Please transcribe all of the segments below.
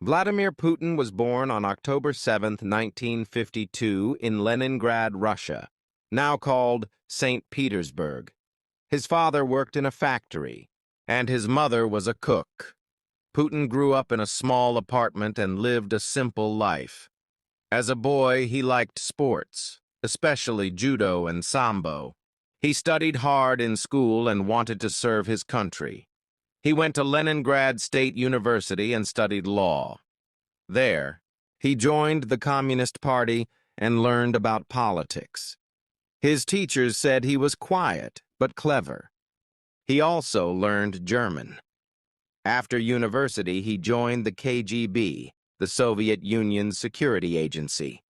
Vladimir Putin was born on October 7, 1952, in Leningrad, Russia, now called St. Petersburg. His father worked in a factory, and his mother was a cook. Putin grew up in a small apartment and lived a simple life. As a boy, he liked sports, especially judo and sambo. He studied hard in school and wanted to serve his country. He went to Leningrad State University and studied law. There, he joined the Communist Party and learned about politics. His teachers said he was quiet but clever. He also learned German. After university, he joined the KGB, the Soviet Union's security agency.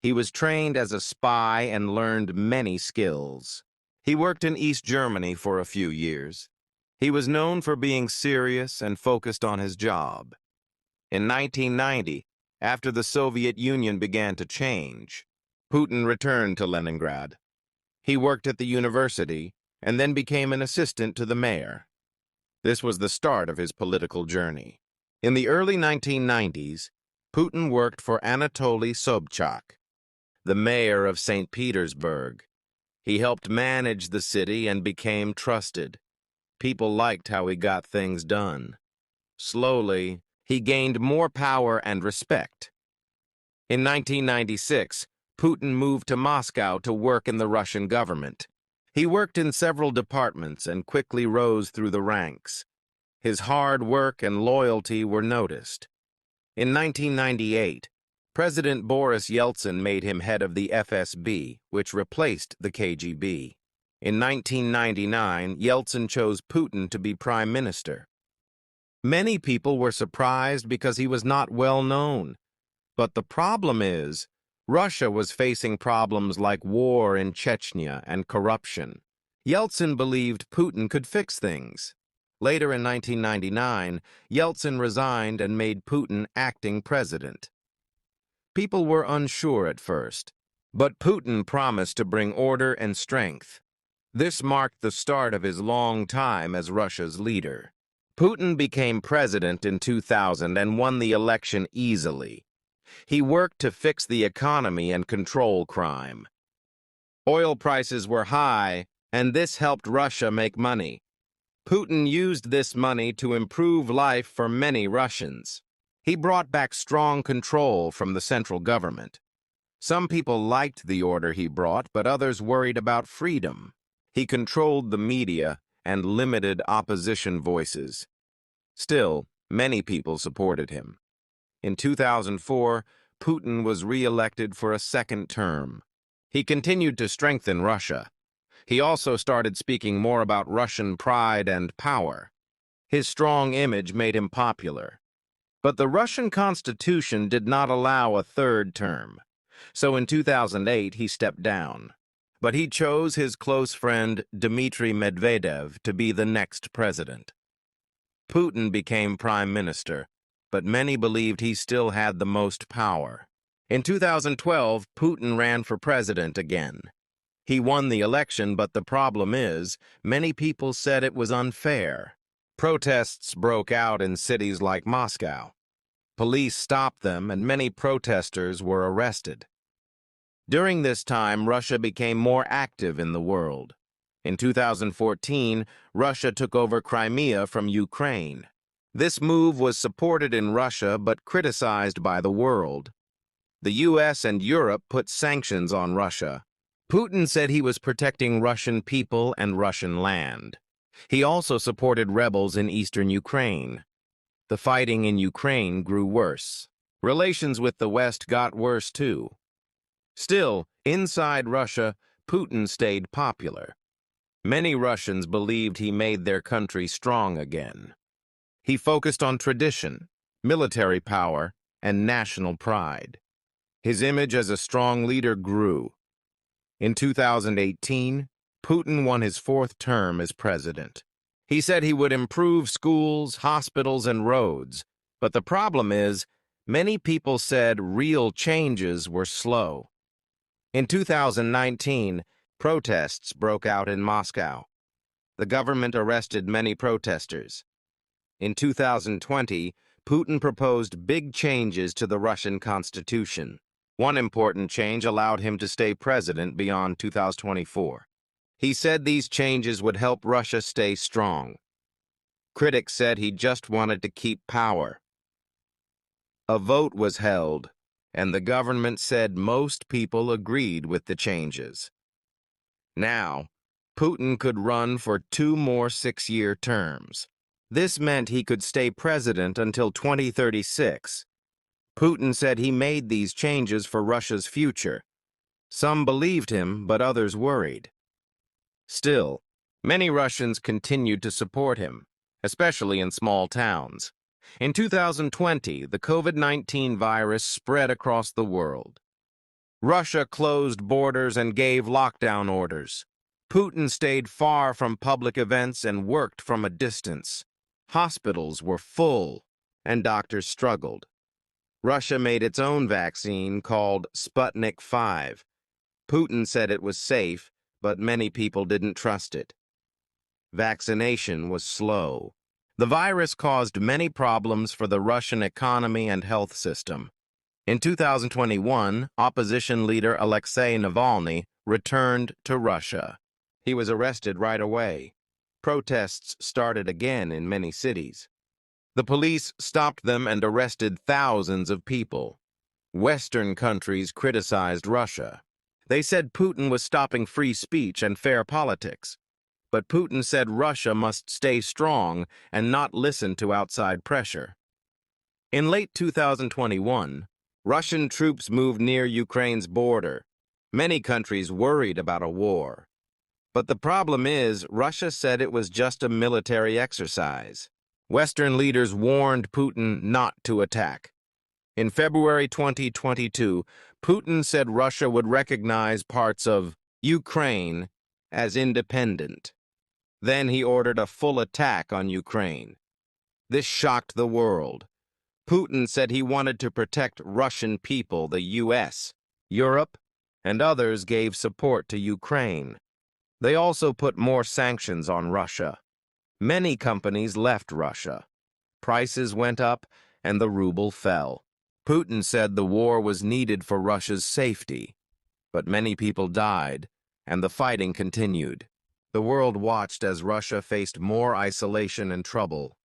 He was trained as a spy and learned many skills. He worked in East Germany for a few years. He was known for being serious and focused on his job. In 1990, after the Soviet Union began to change, Putin returned to Leningrad. He worked at the university and then became an assistant to the mayor. This was the start of his political journey. In the early 1990s, Putin worked for Anatoly Sobchak, the mayor of St. Petersburg. He helped manage the city and became trusted. People liked how he got things done. Slowly, he gained more power and respect. In 1996, Putin moved to Moscow to work in the Russian government. He worked in several departments and quickly rose through the ranks. His hard work and loyalty were noticed. In 1998, President Boris Yeltsin made him head of the FSB, which replaced the KGB. In 1999, Yeltsin chose Putin to be prime minister. Many people were surprised because he was not well known. But the problem is, Russia was facing problems like war in Chechnya and corruption. Yeltsin believed Putin could fix things. Later in 1999, Yeltsin resigned and made Putin acting president. People were unsure at first, but Putin promised to bring order and strength. This marked the start of his long time as Russia's leader. Putin became president in 2000 and won the election easily. He worked to fix the economy and control crime. Oil prices were high, and this helped Russia make money. Putin used this money to improve life for many Russians. He brought back strong control from the central government. Some people liked the order he brought, but others worried about freedom. He controlled the media and limited opposition voices. Still, many people supported him. In 2004, Putin was re-elected for a second term. He continued to strengthen Russia. He also started speaking more about Russian pride and power. His strong image made him popular. But the Russian Constitution did not allow a third term. So in 2008, he stepped down. But he chose his close friend Dmitry Medvedev to be the next president. Putin became prime minister, but many believed he still had the most power. In 2012, Putin ran for president again. He won the election, but the problem is, many people said it was unfair. Protests broke out in cities like Moscow. Police stopped them, and many protesters were arrested. During this time, Russia became more active in the world. In 2014, Russia took over Crimea from Ukraine. This move was supported in Russia but criticized by the world. The US and Europe put sanctions on Russia. Putin said he was protecting Russian people and Russian land. He also supported rebels in eastern Ukraine. The fighting in Ukraine grew worse. Relations with the West got worse too. Still, inside Russia, Putin stayed popular. Many Russians believed he made their country strong again. He focused on tradition, military power, and national pride. His image as a strong leader grew. In 2018, Putin won his fourth term as president. He said he would improve schools, hospitals, and roads, but the problem is, many people said real changes were slow. In 2019, protests broke out in Moscow. The government arrested many protesters. In 2020, Putin proposed big changes to the Russian constitution. One important change allowed him to stay president beyond 2024. He said these changes would help Russia stay strong. Critics said he just wanted to keep power. A vote was held, and the government said most people agreed with the changes. Now, Putin could run for 2 more 6-year terms. This meant he could stay president until 2036. Putin said he made these changes for Russia's future. Some believed him, but others worried. Still, many Russians continued to support him, especially in small towns. In 2020, the COVID-19 virus spread across the world. Russia closed borders and gave lockdown orders. Putin stayed far from public events and worked from a distance. Hospitals were full, and doctors struggled. Russia made its own vaccine called Sputnik 5. Putin said it was safe, but many people didn't trust it. Vaccination was slow. The virus caused many problems for the Russian economy and health system. In 2021, opposition leader Alexei Navalny returned to Russia. He was arrested right away. Protests started again in many cities. The police stopped them and arrested thousands of people. Western countries criticized Russia. They said Putin was stopping free speech and fair politics. But Putin said Russia must stay strong and not listen to outside pressure. In late 2021, Russian troops moved near Ukraine's border. Many countries worried about a war. But the problem is, Russia said it was just a military exercise. Western leaders warned Putin not to attack. In February 2022, Putin said Russia would recognize parts of Ukraine as independent. Then he ordered a full attack on Ukraine. This shocked the world. Putin said he wanted to protect Russian people. The US, Europe, and others gave support to Ukraine. They also put more sanctions on Russia. Many companies left Russia. Prices went up, and the ruble fell. Putin said the war was needed for Russia's safety. But many people died, and the fighting continued. The world watched as Russia faced more isolation and trouble.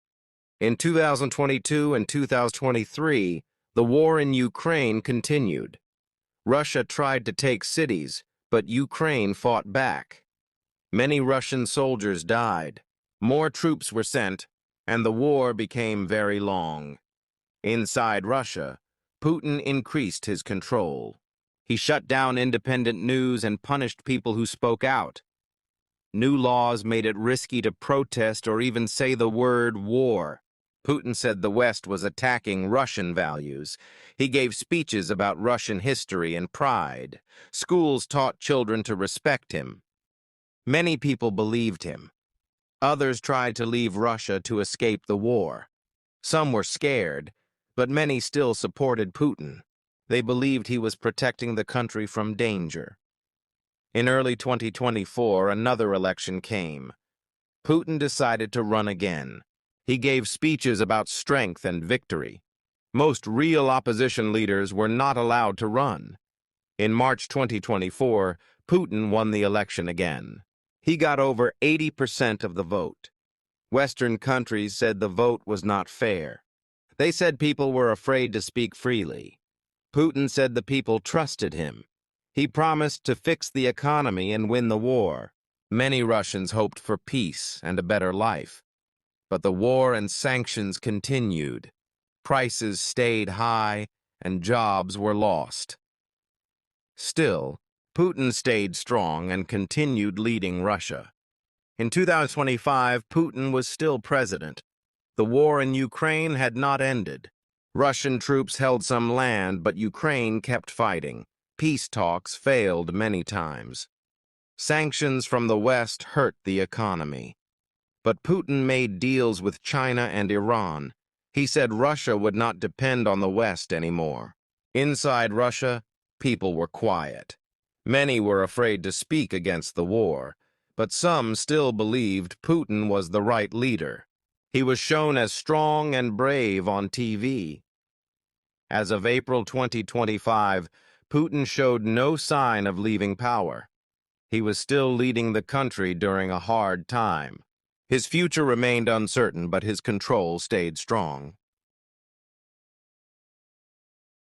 In 2022 and 2023, the war in Ukraine continued. Russia tried to take cities, but Ukraine fought back. Many Russian soldiers died. More troops were sent, and the war became very long. Inside Russia, Putin increased his control. He shut down independent news and punished people who spoke out. New laws made it risky to protest or even say the word war. Putin said the West was attacking Russian values. He gave speeches about Russian history and pride. Schools taught children to respect him. Many people believed him. Others tried to leave Russia to escape the war. Some were scared, but many still supported Putin. They believed he was protecting the country from danger. In early 2024, another election came. Putin decided to run again. He gave speeches about strength and victory. Most real opposition leaders were not allowed to run. In March 2024, Putin won the election again. He got over 80% of the vote. Western countries said the vote was not fair. They said people were afraid to speak freely. Putin said the people trusted him. He promised to fix the economy and win the war. Many Russians hoped for peace and a better life. But the war and sanctions continued. Prices stayed high, and jobs were lost. Still, Putin stayed strong and continued leading Russia. In 2025, Putin was still president. The war in Ukraine had not ended. Russian troops held some land, but Ukraine kept fighting. Peace talks failed many times. Sanctions from the West hurt the economy. But Putin made deals with China and Iran. He said Russia would not depend on the West anymore. Inside Russia, people were quiet. Many were afraid to speak against the war, but some still believed Putin was the right leader. He was shown as strong and brave on TV. As of April 2025, Putin showed no sign of leaving power. He was still leading the country during a hard time. His future remained uncertain, but his control stayed strong.